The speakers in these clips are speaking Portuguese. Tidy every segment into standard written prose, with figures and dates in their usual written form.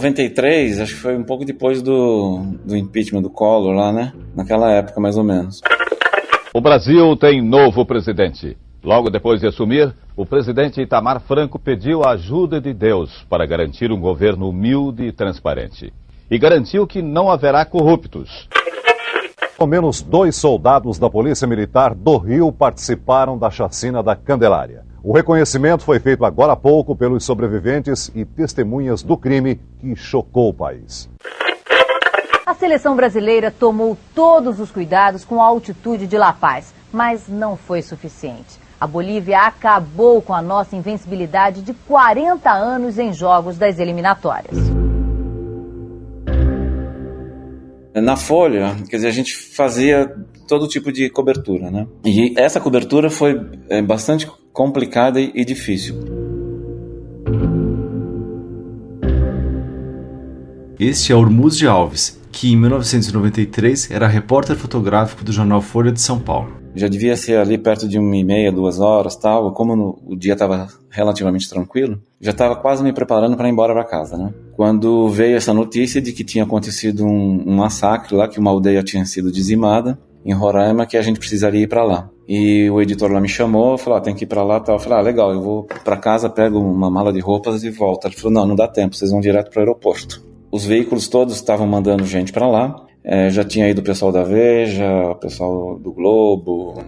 93, acho que foi um pouco depois do impeachment do Collor lá, né? Naquela época, mais ou menos. O Brasil tem novo presidente. Logo depois de assumir, o presidente Itamar Franco pediu a ajuda de Deus para garantir um governo humilde e transparente. E garantiu que não haverá corruptos. Ao menos 2 soldados da Polícia Militar do Rio participaram da chacina da Candelária. O reconhecimento foi feito agora há pouco pelos sobreviventes e testemunhas do crime que chocou o país. A seleção brasileira tomou todos os cuidados com a altitude de La Paz, mas não foi suficiente. A Bolívia acabou com a nossa invencibilidade de 40 anos em jogos das eliminatórias. Na Folha, quer dizer, a gente fazia todo tipo de cobertura, né? E essa cobertura foi bastante complicada e difícil. Este é Hormuz de Alves, que em 1993 era repórter fotográfico do jornal Folha de São Paulo. Já devia ser ali perto de 1h30, 2 horas, tal. Como o dia estava relativamente tranquilo, já estava quase me preparando para ir embora para casa, né? Quando veio essa notícia de que tinha acontecido um massacre lá, que uma aldeia tinha sido dizimada em Roraima, que a gente precisaria ir para lá. E o editor lá me chamou, falou, tem que ir para lá, tal. Eu falei, legal, eu vou para casa, pego uma mala de roupas e volto. Ele falou, não dá tempo, vocês vão direto para o aeroporto. Os veículos todos estavam mandando gente para lá. Já tinha ido o pessoal da Veja, o pessoal do Globo.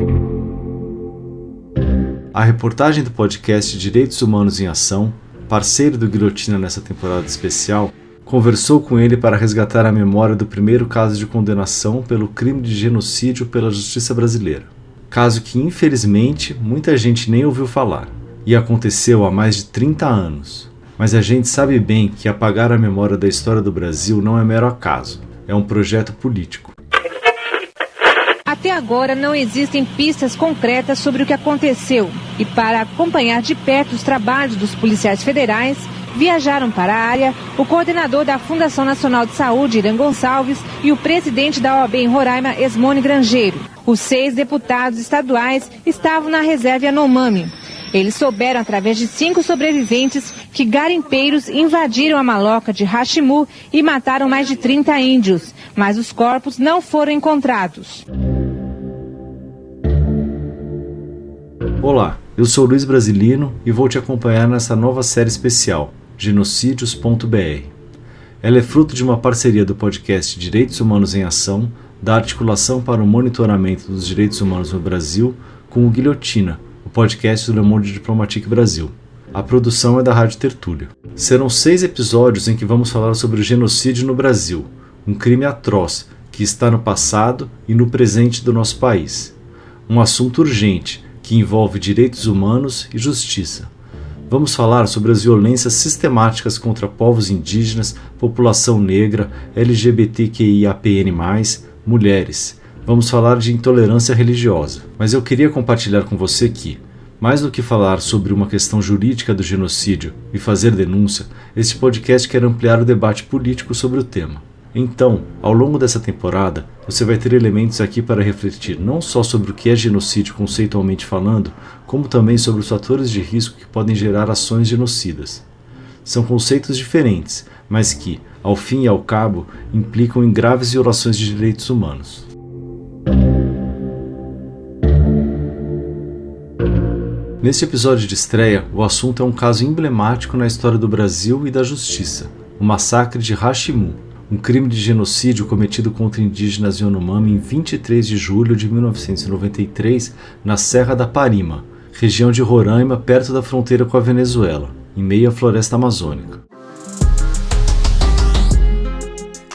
A reportagem do podcast Direitos Humanos em Ação, parceiro do Guilhotina nessa temporada especial, conversou com ele para resgatar a memória do primeiro caso de condenação pelo crime de genocídio pela justiça brasileira. Caso que, infelizmente, muita gente nem ouviu falar. E aconteceu há mais de 30 anos. Mas a gente sabe bem que apagar a memória da história do Brasil não é mero acaso. É um projeto político. Até agora não existem pistas concretas sobre o que aconteceu. E para acompanhar de perto os trabalhos dos policiais federais, viajaram para a área o coordenador da Fundação Nacional de Saúde, Irã Gonçalves, e o presidente da OAB em Roraima, Esmone Grangeiro. Os 6 deputados estaduais estavam na reserva Yanomami. Eles souberam, através de 5 sobreviventes, que garimpeiros invadiram a maloca de Hashimu e mataram mais de 30 índios, mas os corpos não foram encontrados. Olá, eu sou Luiz Brasilino e vou te acompanhar nessa nova série especial, Genocídios.br. Ela é fruto de uma parceria do podcast Direitos Humanos em Ação, da Articulação para o Monitoramento dos Direitos Humanos no Brasil, com o Guilhotina, o podcast do Le Monde Diplomatique Brasil. A produção é da Rádio Tertúlia. Serão 6 episódios em que vamos falar sobre o genocídio no Brasil, um crime atroz que está no passado e no presente do nosso país. Um assunto urgente que envolve direitos humanos e justiça. Vamos falar sobre as violências sistemáticas contra povos indígenas, população negra, LGBTQIAPN+, mulheres. Vamos falar de intolerância religiosa. Mas eu queria compartilhar com você que, mais do que falar sobre uma questão jurídica do genocídio e fazer denúncia, este podcast quer ampliar o debate político sobre o tema. Então, ao longo dessa temporada, você vai ter elementos aqui para refletir não só sobre o que é genocídio conceitualmente falando, como também sobre os fatores de risco que podem gerar ações genocidas. São conceitos diferentes, mas que, ao fim e ao cabo, implicam em graves violações de direitos humanos. Neste episódio de estreia, o assunto é um caso emblemático na história do Brasil e da justiça, o massacre de Hashimu, um crime de genocídio cometido contra indígenas Yanomami em 23 de julho de 1993, na Serra da Parima, região de Roraima, perto da fronteira com a Venezuela, em meio à floresta amazônica.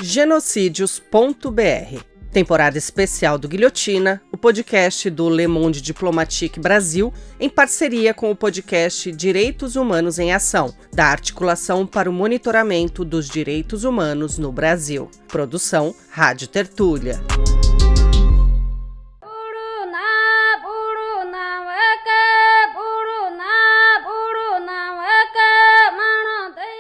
Genocídios.br, temporada especial do Guilhotina, o podcast do Le Monde Diplomatique Brasil, em parceria com o podcast Direitos Humanos em Ação, da Articulação para o Monitoramento dos Direitos Humanos no Brasil. Produção Rádio Tertúlia.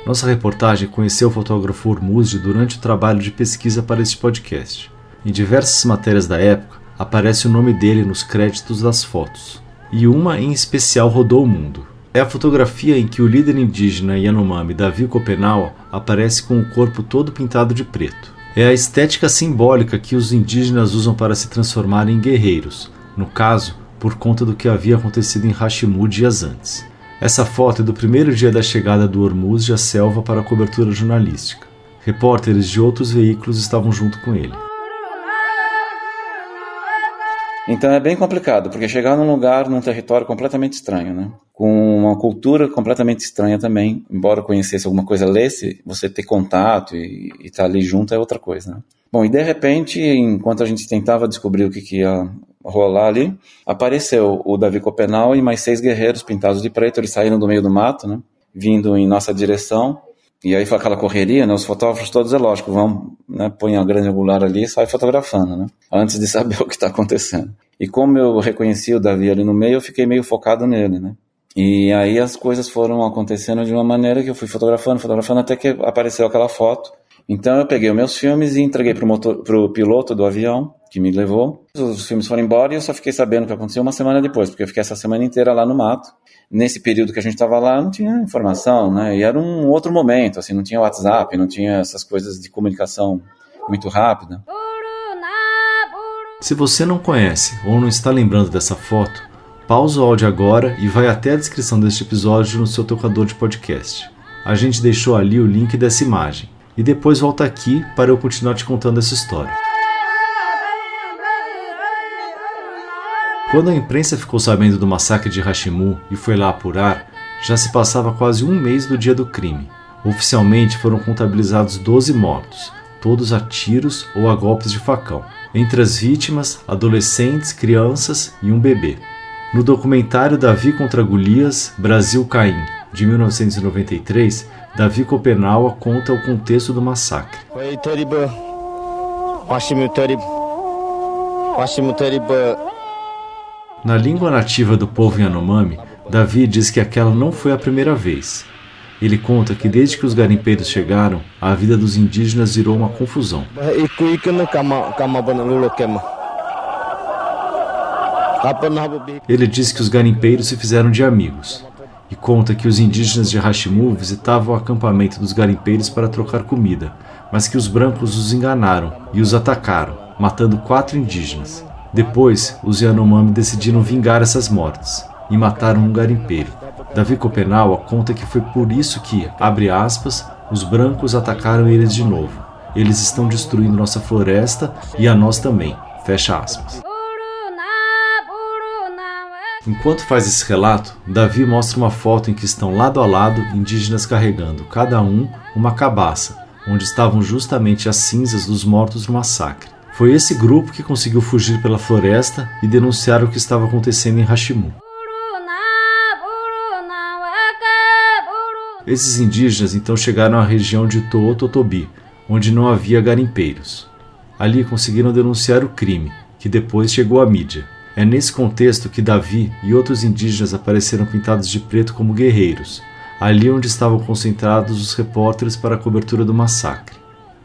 Nossa reportagem conheceu o fotógrafo Hormuz durante o trabalho de pesquisa para este podcast. Em diversas matérias da época, aparece o nome dele nos créditos das fotos. E uma em especial rodou o mundo. É a fotografia em que o líder indígena Yanomami, Davi Copenaua, aparece com o corpo todo pintado de preto. É a estética simbólica que os indígenas usam para se transformar em guerreiros, no caso, por conta do que havia acontecido em Hashimu dias antes. Essa foto é do primeiro dia da chegada do Hormuzd à selva para a cobertura jornalística. Repórteres de outros veículos estavam junto com ele. Então é bem complicado, porque chegar num território completamente estranho, né? Com uma cultura completamente estranha também, embora conhecesse alguma coisa, lesse, você ter contato e estar ali junto é outra coisa, né? Bom, e de repente, enquanto a gente tentava descobrir o que ia rolar ali, apareceu o Davi Copenaua e mais 6 guerreiros pintados de preto. Eles saíram do meio do mato, né? Vindo em nossa direção. E aí foi aquela correria, né? Os fotógrafos todos, é lógico, vão, né? Põe a grande angular ali e sai fotografando, né? Antes de saber o que está acontecendo. E como eu reconheci o Davi ali no meio, eu fiquei meio focado nele, né? E aí as coisas foram acontecendo de uma maneira que eu fui fotografando, até que apareceu aquela foto. Então eu peguei os meus filmes e entreguei pro piloto do avião, que me levou. Os filmes foram embora e eu só fiquei sabendo o que aconteceu uma semana depois, porque eu fiquei essa semana inteira lá no mato. Nesse período que a gente estava lá, não tinha informação, né? E era um outro momento, assim, não tinha WhatsApp, não tinha essas coisas de comunicação muito rápida. Se você não conhece ou não está lembrando dessa foto, pausa o áudio agora e vai até a descrição deste episódio no seu tocador de podcast. A gente deixou ali o link dessa imagem. E depois volta aqui para eu continuar te contando essa história. Quando a imprensa ficou sabendo do massacre de Hashimu e foi lá apurar, já se passava quase um mês do dia do crime. Oficialmente foram contabilizados 12 mortos, todos a tiros ou a golpes de facão. Entre as vítimas, adolescentes, crianças e um bebê. No documentário Davi contra Golias, Brasil Caim, de 1993, Davi Copenaua conta o contexto do massacre. Na língua nativa do povo Yanomami, Davi diz que aquela não foi a primeira vez. Ele conta que desde que os garimpeiros chegaram, a vida dos indígenas virou uma confusão. Ele diz que os garimpeiros se fizeram de amigos. E conta que os indígenas de Hashimu visitavam o acampamento dos garimpeiros para trocar comida, mas que os brancos os enganaram e os atacaram, matando 4 indígenas. Depois, os Yanomami decidiram vingar essas mortes e mataram um garimpeiro. Davi Copenaua conta que foi por isso que, abre aspas, os brancos atacaram eles de novo. Eles estão destruindo nossa floresta e a nós também, fecha aspas. Enquanto faz esse relato, Davi mostra uma foto em que estão lado a lado indígenas carregando, cada um, uma cabaça, onde estavam justamente as cinzas dos mortos do massacre. Foi esse grupo que conseguiu fugir pela floresta e denunciar o que estava acontecendo em Hashimu. Esses indígenas então chegaram à região de Totobi, onde não havia garimpeiros. Ali conseguiram denunciar o crime, que depois chegou à mídia. É nesse contexto que Davi e outros indígenas apareceram pintados de preto como guerreiros, ali onde estavam concentrados os repórteres para a cobertura do massacre.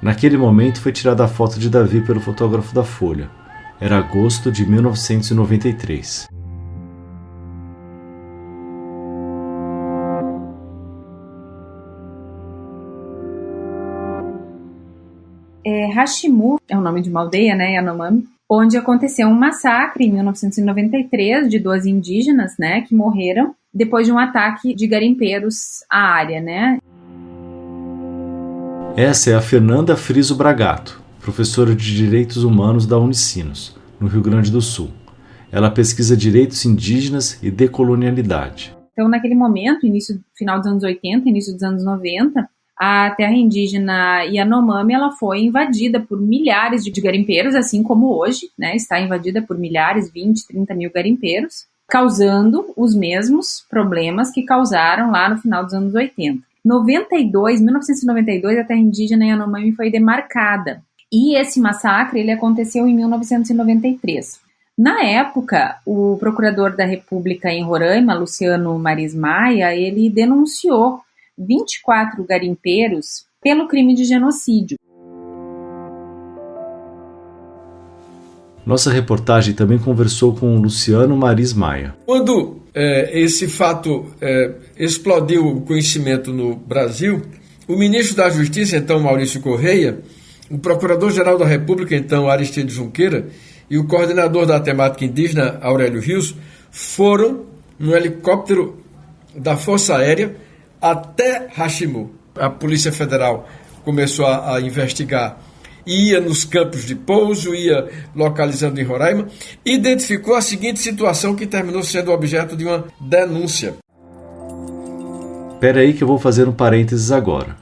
Naquele momento foi tirada a foto de Davi pelo fotógrafo da Folha. Era agosto de 1993. Hashimu é o nome de uma aldeia, né, Yanomami, onde aconteceu um massacre em 1993 de 12 indígenas, né, que morreram depois de um ataque de garimpeiros à área, né. Essa é a Fernanda Friso Bragato, professora de Direitos Humanos da Unicinos, no Rio Grande do Sul. Ela pesquisa direitos indígenas e decolonialidade. Então, naquele momento, final dos anos 80, início dos anos 90, a terra indígena Yanomami ela foi invadida por milhares de garimpeiros, assim como hoje, né, está invadida por milhares, 20, 30 mil garimpeiros, causando os mesmos problemas que causaram lá no final dos anos 80. 1992, a terra indígena Yanomami foi demarcada. E esse massacre ele aconteceu em 1993. Na época, o procurador da República em Roraima, Luciano Maris Maia, ele denunciou 24 garimpeiros pelo crime de genocídio. Nossa reportagem também conversou com o Luciano Maris Maia. Quando esse fato explodiu o conhecimento no Brasil, o ministro da Justiça, então Maurício Correia, o Procurador-Geral da República, então Aristides Junqueira, e o coordenador da temática indígena, Aurélio Rios, foram no helicóptero da Força Aérea até Rachimu. A Polícia Federal começou a investigar, ia nos campos de pouso, ia localizando em Roraima, e identificou a seguinte situação que terminou sendo objeto de uma denúncia. Espera aí que eu vou fazer um parênteses agora.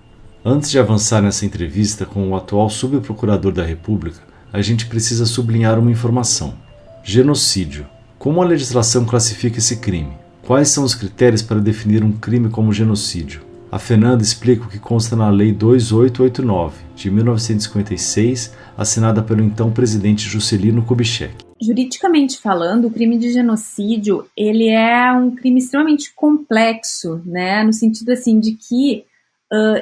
Antes de avançar nessa entrevista com o atual subprocurador da República, a gente precisa sublinhar uma informação. Genocídio. Como a legislação classifica esse crime? Quais são os critérios para definir um crime como genocídio? A Fernanda explica o que consta na Lei 2889, de 1956, assinada pelo então presidente Juscelino Kubitschek. Juridicamente falando, o crime de genocídio, ele é um crime extremamente complexo, né? No sentido assim de que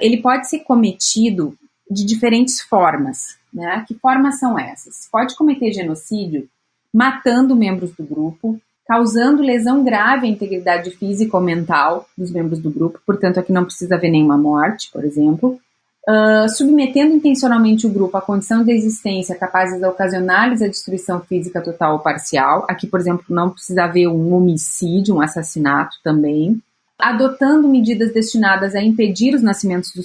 ele pode ser cometido de diferentes formas, né? Que formas são essas? Pode cometer genocídio matando membros do grupo, causando lesão grave à integridade física ou mental dos membros do grupo, portanto aqui não precisa haver nenhuma morte, por exemplo, submetendo intencionalmente o grupo à condição de existência capazes de ocasionar-lhes a destruição física total ou parcial, aqui, por exemplo, não precisa haver um homicídio, um assassinato também, adotando medidas destinadas a impedir os nascimentos no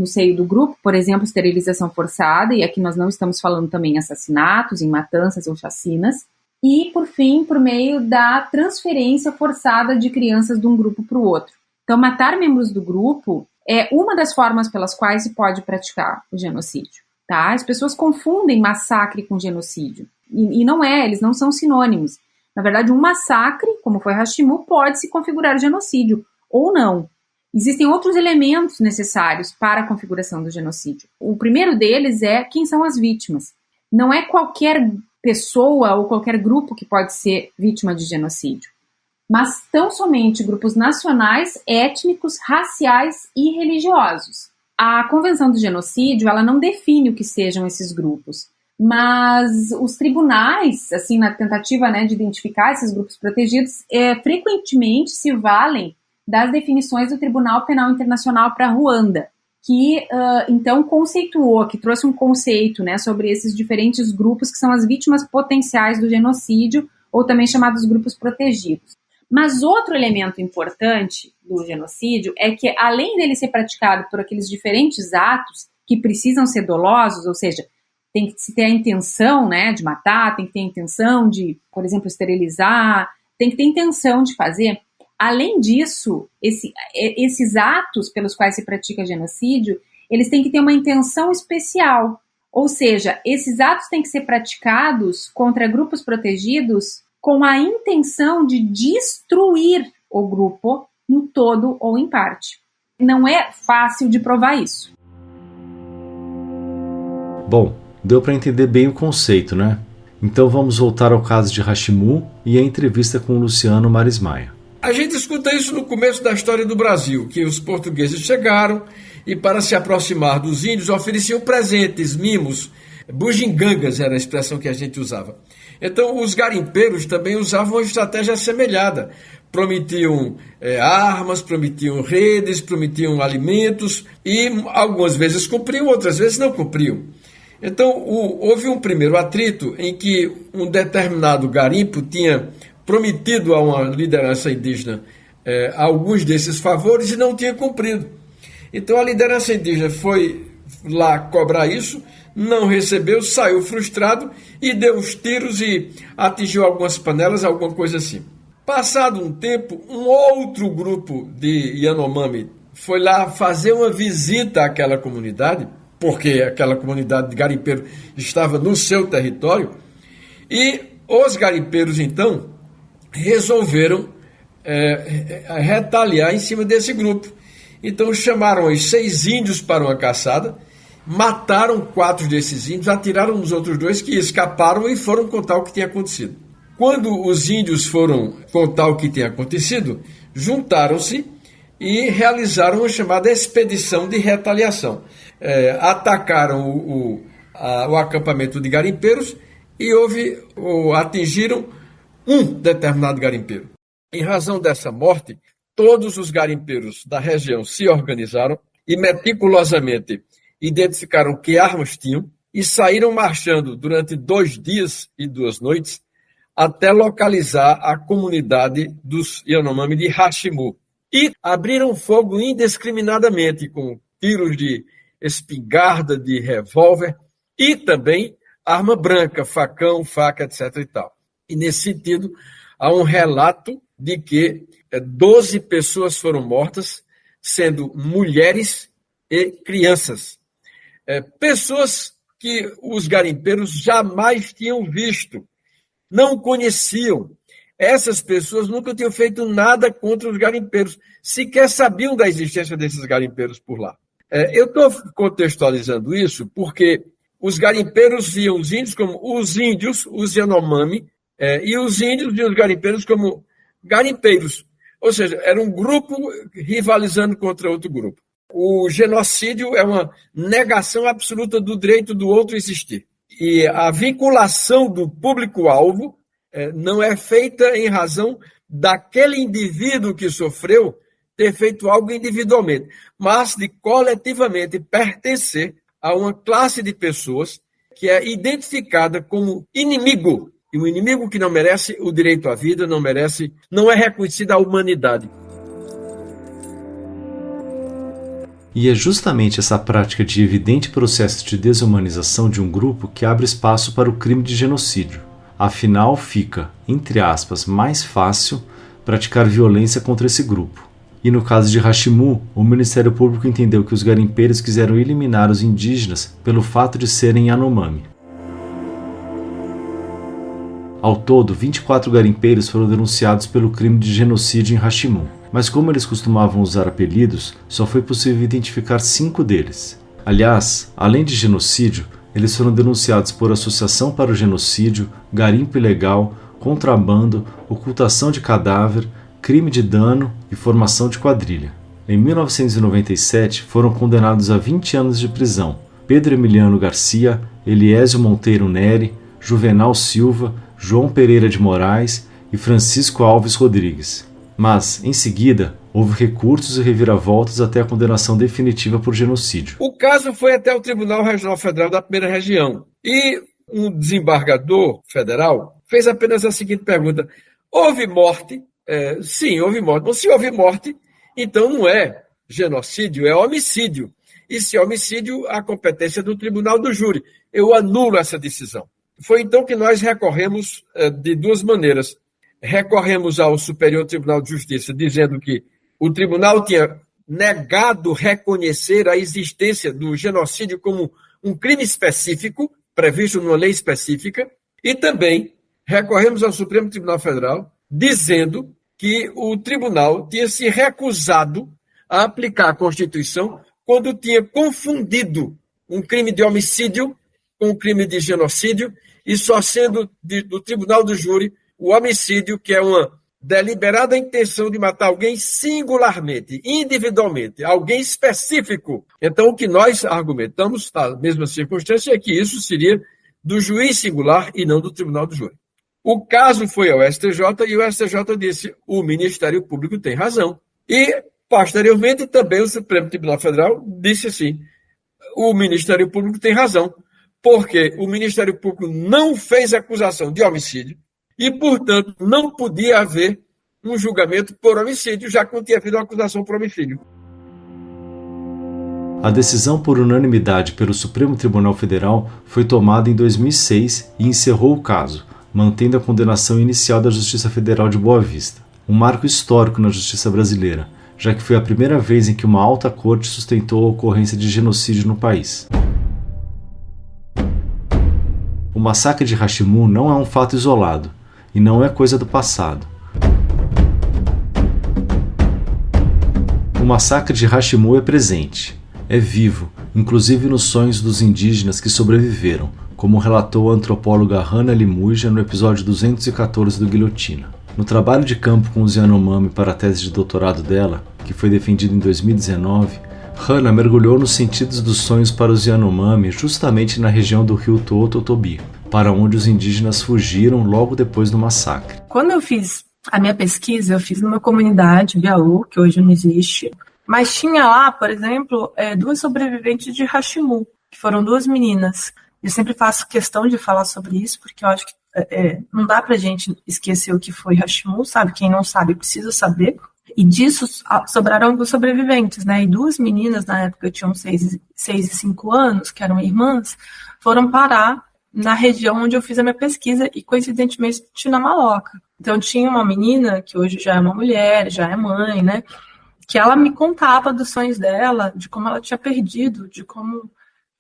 seio do grupo, por exemplo, esterilização forçada, e aqui nós não estamos falando também em assassinatos, em matanças ou chacinas, e, por fim, por meio da transferência forçada de crianças de um grupo para o outro. Então, matar membros do grupo é uma das formas pelas quais se pode praticar o genocídio. Tá? As pessoas confundem massacre com genocídio, e não é, eles não são sinônimos. Na verdade, um massacre, como foi Rachimu, pode se configurar genocídio, ou não. Existem outros elementos necessários para a configuração do genocídio. O primeiro deles é quem são as vítimas. Não é qualquer pessoa ou qualquer grupo que pode ser vítima de genocídio, mas tão somente grupos nacionais, étnicos, raciais e religiosos. A Convenção do Genocídio, ela não define o que sejam esses grupos, mas os tribunais, assim, na tentativa, né, de identificar esses grupos protegidos, frequentemente se valem das definições do Tribunal Penal Internacional para Ruanda, que então conceituou, que trouxe um conceito, né, sobre esses diferentes grupos que são as vítimas potenciais do genocídio, ou também chamados grupos protegidos. Mas outro elemento importante do genocídio é que, além dele ser praticado por aqueles diferentes atos que precisam ser dolosos, ou seja, tem que se ter a intenção, né, de matar, tem que ter a intenção de, por exemplo, esterilizar, tem que ter a intenção de fazer. Além disso, esses atos pelos quais se pratica genocídio, eles têm que ter uma intenção especial. Ou seja, esses atos têm que ser praticados contra grupos protegidos com a intenção de destruir o grupo no todo ou em parte. Não é fácil de provar isso. Bom, deu para entender bem o conceito, né? Então vamos voltar ao caso de Rachimu e a entrevista com o Luciano Marismaia. A gente escuta isso no começo da história do Brasil, que os portugueses chegaram e, para se aproximar dos índios, ofereciam presentes, mimos, bugigangas era a expressão que a gente usava. Então, os garimpeiros também usavam uma estratégia assemelhada. Prometiam armas, prometiam redes, prometiam alimentos e algumas vezes cumpriam, outras vezes não cumpriam. Então, houve um primeiro atrito em que um determinado garimpo tinha prometido a uma liderança indígena alguns desses favores e não tinha cumprido. Então a liderança indígena foi lá cobrar isso, não recebeu, saiu frustrado e deu uns tiros e atingiu algumas panelas, alguma coisa assim. Passado um tempo, um outro grupo de Yanomami foi lá fazer uma visita àquela comunidade, porque aquela comunidade de garimpeiro estava no seu território, e os garimpeiros então resolveram retaliar em cima desse grupo. Então chamaram os 6 índios para uma caçada, mataram 4 desses índios, atiraram nos outros 2 que escaparam e foram contar o que tinha acontecido. Quando os índios foram contar o que tinha acontecido, juntaram-se e realizaram uma chamada expedição de retaliação. Atacaram o acampamento de garimpeiros e atingiram um determinado garimpeiro. Em razão dessa morte, todos os garimpeiros da região se organizaram e meticulosamente identificaram que armas tinham e saíram marchando durante 2 dias e 2 noites até localizar a comunidade dos Yanomami de Hashimu. E abriram fogo indiscriminadamente com tiros de espingarda, de revólver e também arma branca, facão, faca, etc. e tal. E nesse sentido, há um relato de que 12 pessoas foram mortas, sendo mulheres e crianças. Pessoas que os garimpeiros jamais tinham visto, não conheciam. Essas pessoas nunca tinham feito nada contra os garimpeiros, sequer sabiam da existência desses garimpeiros por lá. Eu estou contextualizando isso porque os garimpeiros viam os índios como os índios, os Yanomami, e os índios viam os garimpeiros como garimpeiros. Ou seja, era um grupo rivalizando contra outro grupo. O genocídio é uma negação absoluta do direito do outro existir. E a vinculação do público-alvo não é feita em razão daquele indivíduo que sofreu ter feito algo individualmente, mas de coletivamente pertencer a uma classe de pessoas que é identificada como inimigo. E um inimigo que não merece o direito à vida, não é reconhecida a humanidade. E é justamente essa prática de evidente processo de desumanização de um grupo que abre espaço para o crime de genocídio. Afinal, fica, entre aspas, mais fácil praticar violência contra esse grupo. E no caso de Hashimu, o Ministério Público entendeu que os garimpeiros quiseram eliminar os indígenas pelo fato de serem Yanomami. Ao todo, 24 garimpeiros foram denunciados pelo crime de genocídio em Hashimu, mas como eles costumavam usar apelidos, só foi possível identificar 5 deles. Aliás, além de genocídio, eles foram denunciados por associação para o genocídio, garimpo ilegal, contrabando, ocultação de cadáver, crime de dano e formação de quadrilha. Em 1997, foram condenados a 20 anos de prisão Pedro Emiliano Garcia, Eliésio Monteiro Neri, Juvenal Silva, João Pereira de Moraes e Francisco Alves Rodrigues. Mas, em seguida, houve recursos e reviravoltas até a condenação definitiva por genocídio. O caso foi até o Tribunal Regional Federal da Primeira Região. E um desembargador federal fez apenas a seguinte pergunta: houve morte? Sim, houve morte. Mas se houve morte, então não é genocídio, é homicídio. E se é homicídio, a competência do Tribunal do Júri. Eu anulo essa decisão. Foi então que nós recorremos de 2 maneiras. Recorremos ao Superior Tribunal de Justiça, dizendo que o tribunal tinha negado reconhecer a existência do genocídio como um crime específico, previsto numa lei específica, e também recorremos ao Supremo Tribunal Federal, dizendo que o tribunal tinha se recusado a aplicar a Constituição quando tinha confundido um crime de homicídio com um crime de genocídio, e só sendo do Tribunal do Júri o homicídio, que é uma deliberada intenção de matar alguém singularmente, individualmente, alguém específico. Então, o que nós argumentamos, na mesma circunstância, é que isso seria do juiz singular e não do Tribunal do Júri. O caso foi ao STJ e o STJ disse: o Ministério Público tem razão. E, posteriormente, também o Supremo Tribunal Federal disse assim: o Ministério Público tem razão, porque o Ministério Público não fez acusação de homicídio e, portanto, não podia haver um julgamento por homicídio, já que não tinha havido uma acusação por homicídio. A decisão por unanimidade pelo Supremo Tribunal Federal foi tomada em 2006 e encerrou o caso, mantendo a condenação inicial da Justiça Federal de Boa Vista. Um marco histórico na justiça brasileira, já que foi a primeira vez em que uma alta corte sustentou a ocorrência de genocídio no país. O massacre de Hashimu não é um fato isolado, e não é coisa do passado. O massacre de Hashimu é presente, é vivo, inclusive nos sonhos dos indígenas que sobreviveram, como relatou a antropóloga Hannah Limuja no episódio 214 do Guilhotina. No trabalho de campo com os Yanomami para a tese de doutorado dela, que foi defendido em 2019, Hannah mergulhou nos sentidos dos sonhos para os Yanomami justamente na região do rio Tototobi, para onde os indígenas fugiram logo depois do massacre. Quando eu fiz A minha pesquisa eu fiz numa comunidade, Biaú, que hoje não existe, mas tinha lá, por exemplo, 2 sobreviventes de Hashimu, que foram 2 meninas. Eu sempre faço questão de falar sobre isso, porque eu acho que não dá pra gente esquecer o que foi Hashimu, sabe? Quem não sabe precisa saber. E disso sobraram 2 sobreviventes, né? E 2 meninas, na época, tinham 6 e 5 anos, que eram irmãs, foram parar na região onde eu fiz a minha pesquisa e, coincidentemente, na Maloca. Então, tinha uma menina, que hoje já é uma mulher, já é mãe, né? Que ela me contava dos sonhos dela, de como ela tinha perdido, de como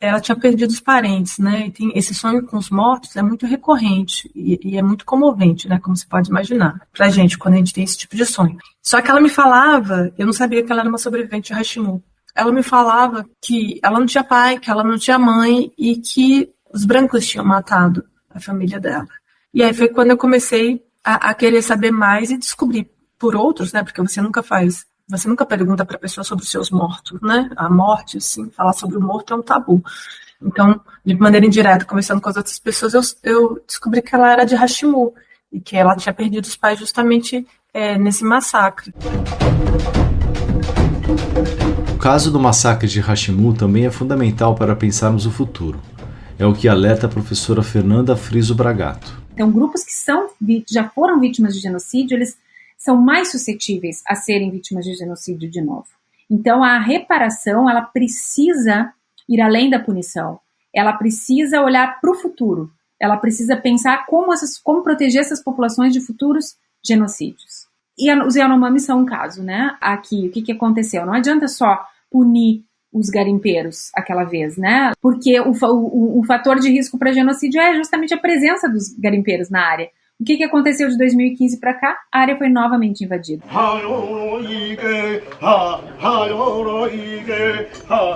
ela tinha perdido os parentes, né? E tem esse sonho com os mortos é muito recorrente e é muito comovente, né? Como você pode imaginar, pra gente, quando a gente tem esse tipo de sonho. Só que ela me falava, eu não sabia que ela era uma sobrevivente de Hashimu. Ela me falava que ela não tinha pai, que ela não tinha mãe e que os brancos tinham matado a família dela. E aí foi quando eu comecei a querer saber mais e descobrir por outros, né? Porque você nunca pergunta para a pessoa sobre os seus mortos, né? A morte, assim, falar sobre o morto é um tabu. Então, de maneira indireta, conversando com as outras pessoas, eu descobri que ela era de Hashimu e que ela tinha perdido os pais justamente nesse massacre. O caso do massacre de Hashimu também é fundamental para pensarmos o futuro. É o que alerta a professora Fernanda Friso Bragato. Então, grupos que já foram vítimas de genocídio, eles são mais suscetíveis a serem vítimas de genocídio de novo. Então, a reparação, ela precisa ir além da punição. Ela precisa olhar para o futuro. Ela precisa pensar como proteger essas populações de futuros genocídios. E os Yanomami são um caso, né? Aqui, o que aconteceu? Não adianta só punir os garimpeiros aquela vez, né? Porque o fator de risco para genocídio é justamente a presença dos garimpeiros na área. O que aconteceu de 2015 para cá? A área foi novamente invadida.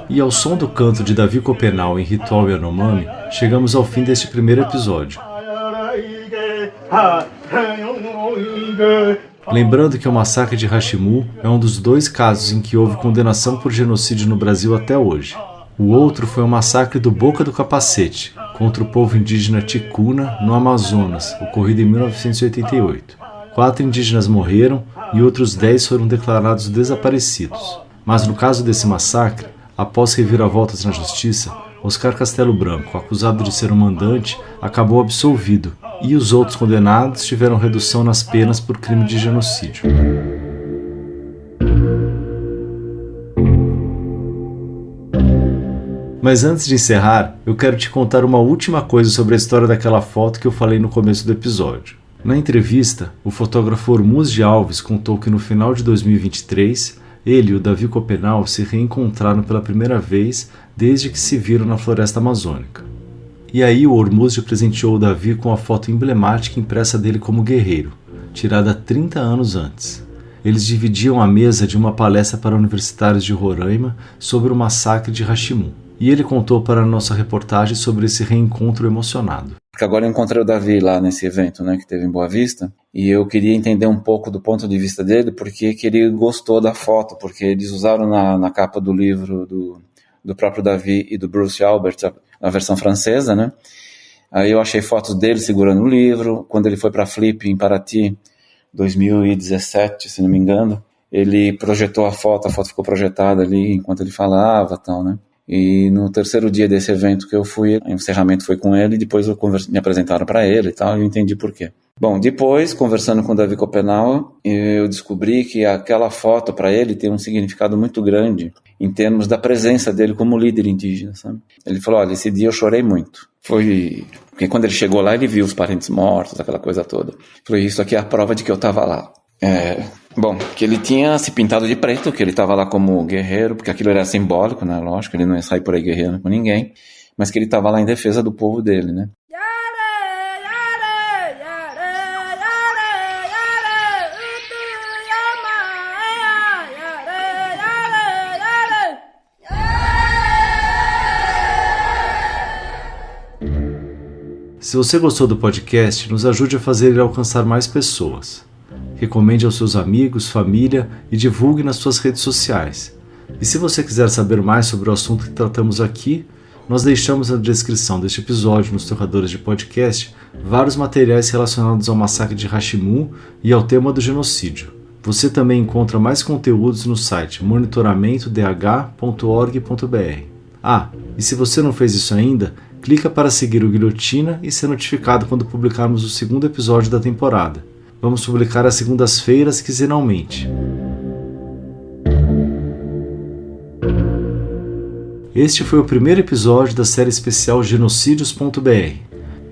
E ao som do canto de Davi Copenau em Ritual Yanomami, chegamos ao fim deste primeiro episódio. Lembrando que o massacre de Hashimu é um dos 2 casos em que houve condenação por genocídio no Brasil até hoje. O outro foi o massacre do Boca do Capacete, contra o povo indígena Ticuna, no Amazonas, ocorrido em 1988. 4 indígenas morreram e outros 10 foram declarados desaparecidos. Mas no caso desse massacre, após reviravoltas na justiça, Oscar Castelo Branco, acusado de ser um mandante, acabou absolvido, e os outros condenados tiveram redução nas penas por crime de genocídio. Mas antes de encerrar, eu quero te contar uma última coisa sobre a história daquela foto que eu falei no começo do episódio. Na entrevista, o fotógrafo Hormuz de Alves contou que no final de 2023, ele e o Davi Copenau se reencontraram pela primeira vez desde que se viram na floresta amazônica. E aí o Hormuz presenteou o Davi com a foto emblemática impressa dele como guerreiro, tirada 30 anos antes. Eles dividiam a mesa de uma palestra para universitários de Roraima sobre o massacre de Hashimu. E ele contou para a nossa reportagem sobre esse reencontro emocionado. Porque agora eu encontrei o Davi lá nesse evento, né, que teve em Boa Vista, e eu queria entender um pouco do ponto de vista dele, porque que ele gostou da foto, porque eles usaram na capa do livro do próprio Davi e do Bruce Albert, na versão francesa, né? Aí eu achei fotos dele segurando o livro. Quando ele foi para a Flip em Paraty, 2017, se não me engano, ele projetou a foto ficou projetada ali enquanto ele falava e tal, né? E no terceiro dia desse evento que eu fui, o encerramento foi com ele, e depois me apresentaram para ele e tal, e eu entendi por quê. Bom, depois, conversando com o Davi Copenau, eu descobri que aquela foto para ele tem um significado muito grande em termos da presença dele como líder indígena, sabe? Ele falou, olha, esse dia eu chorei muito. Foi porque quando ele chegou lá, ele viu os parentes mortos, aquela coisa toda. Falei, isso aqui é a prova de que eu estava lá. Bom, que ele tinha se pintado de preto, que ele estava lá como guerreiro, porque aquilo era simbólico, né? Lógico, ele não ia sair por aí guerreando com ninguém, mas que ele estava lá em defesa do povo dele, né? Se você gostou do podcast, nos ajude a fazer ele alcançar mais pessoas. Recomende aos seus amigos, família e divulgue nas suas redes sociais. E se você quiser saber mais sobre o assunto que tratamos aqui, Nós deixamos na descrição deste episódio, nos tocadores de podcast, vários materiais relacionados ao massacre de Hashimu e ao tema do genocídio. Você também encontra mais conteúdos no site monitoramentodh.org.br. E se você não fez isso ainda, clica para seguir o Guilhotina e ser notificado quando publicarmos o segundo episódio da temporada. Vamos publicar às segundas-feiras quinzenalmente. Este foi o primeiro episódio da série especial Genocídios.br.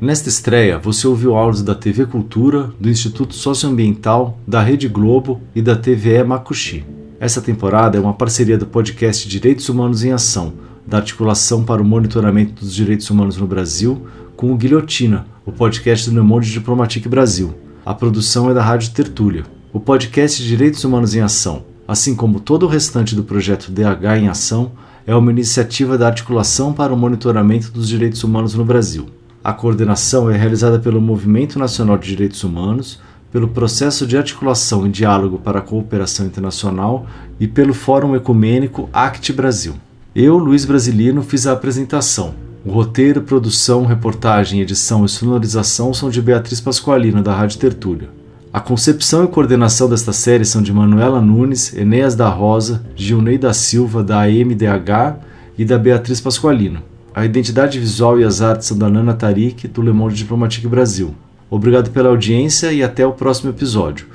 Nesta estreia, você ouviu áudios da TV Cultura, do Instituto Socioambiental, da Rede Globo e da TVE Macuxi. Essa temporada é uma parceria do podcast Direitos Humanos em Ação, da Articulação para o Monitoramento dos Direitos Humanos no Brasil, com o Guilhotina, o podcast do Le Monde Diplomatique Brasil. A produção é da Rádio Tertúlia. O podcast Direitos Humanos em Ação, assim como todo o restante do projeto DH em Ação, é uma iniciativa da Articulação para o Monitoramento dos Direitos Humanos no Brasil. A coordenação é realizada pelo Movimento Nacional de Direitos Humanos, pelo Processo de Articulação e Diálogo para a Cooperação Internacional e pelo Fórum Ecumênico ACT Brasil. Eu, Luiz Brasilino, fiz a apresentação. O roteiro, produção, reportagem, edição e sonorização são de Beatriz Pasqualino, da Rádio Tertúlia. A concepção e coordenação desta série são de Manuela Nunes, Enéas da Rosa, Gilney da Silva, da AMDH e da Beatriz Pasqualino. A identidade visual e as artes são da Nana Tarik, do Le Monde Diplomatique Brasil. Obrigado pela audiência e até o próximo episódio.